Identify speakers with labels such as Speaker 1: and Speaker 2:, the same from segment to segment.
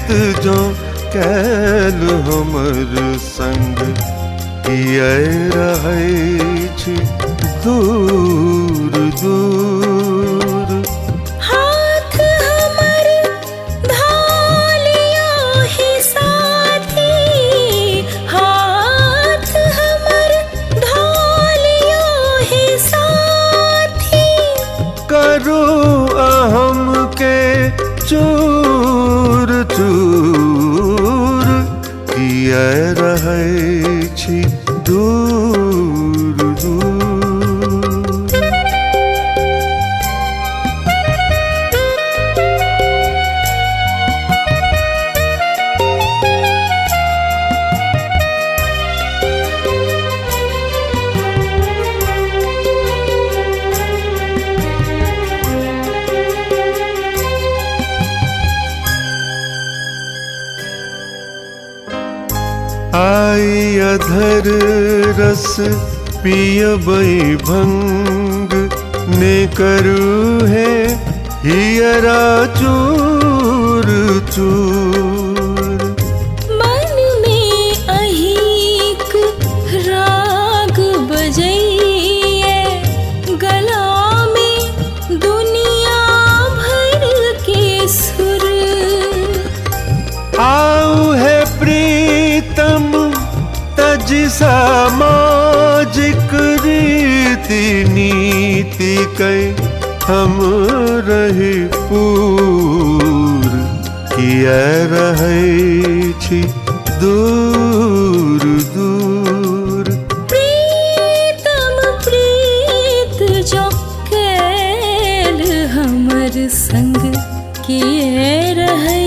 Speaker 1: प्रीत जो कैल हमर संग किए रहै छी दूर दूर।
Speaker 2: हाथ हमर धालियो ही साथी, हाथ हमर धालियो ही साथी।
Speaker 1: करू अहम के चूर चूर किए रहै छी दूर दूर। आई अधर रस पियबै भंग ने करू है हियरा चूर चूर।
Speaker 2: मन में अहिक राग बजैये, गला में दुनिया भर के सुर।
Speaker 1: आऊ है प्रीतम तज सामाजिक रीति नीति कै हम रही पूर किए रहै छी दूर दूर।
Speaker 2: प्रीतम प्रीत जो कैल हमर संग किए रहै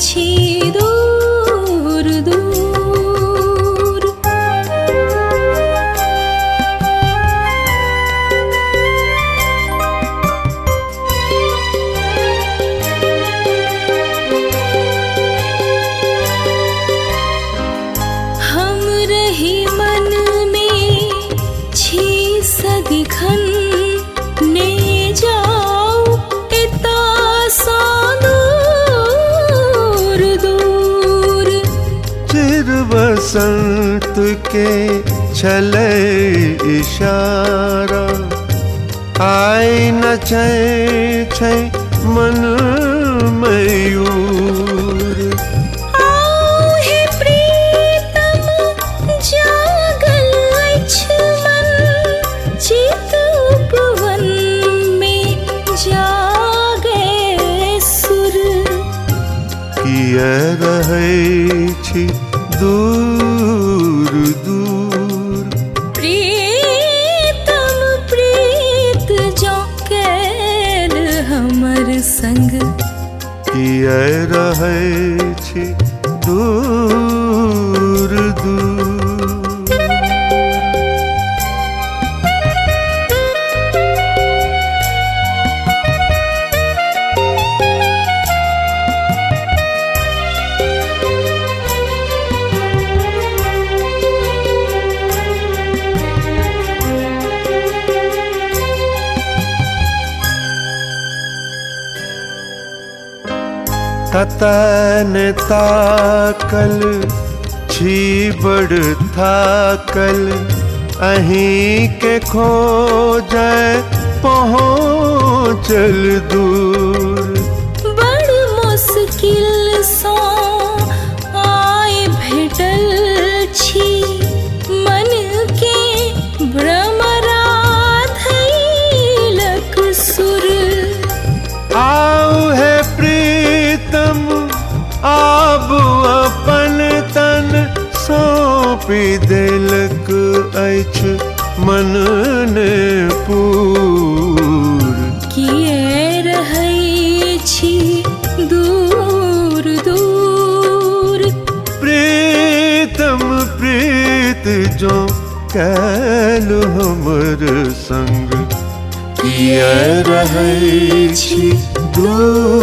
Speaker 2: छी दूर दूर। हम रही मन में छी सदिखन ने जाओ इता सा दूर दूर।
Speaker 1: चिर बसंत के छलै इशारा, आइ नचै छै मन मयूर।
Speaker 2: आओ हे प्रीतम जागल अछि मन, चित उपवन में जागे सुर।
Speaker 1: किए रहै छी दूर दूर।
Speaker 2: प्रीतम प्रीत जो कैल हमर संग
Speaker 1: किए रहै छी दूर दूर। ततन ताकल छी बड़ थाकल, अहीं के खोजै पहुँचल दूर।
Speaker 2: बड़ मुश्किल सँ आइ भेटल छी, मन के भ्रमरा धैलक सुर।
Speaker 1: आऊ है प्रीतम आब अपन तन सौंपी देलक अछि मन ने पूर।
Speaker 2: किए रहै छी दूर दूर।
Speaker 1: प्रीतम प्रीत जो कैल हमर संग किए रहै छी दूर।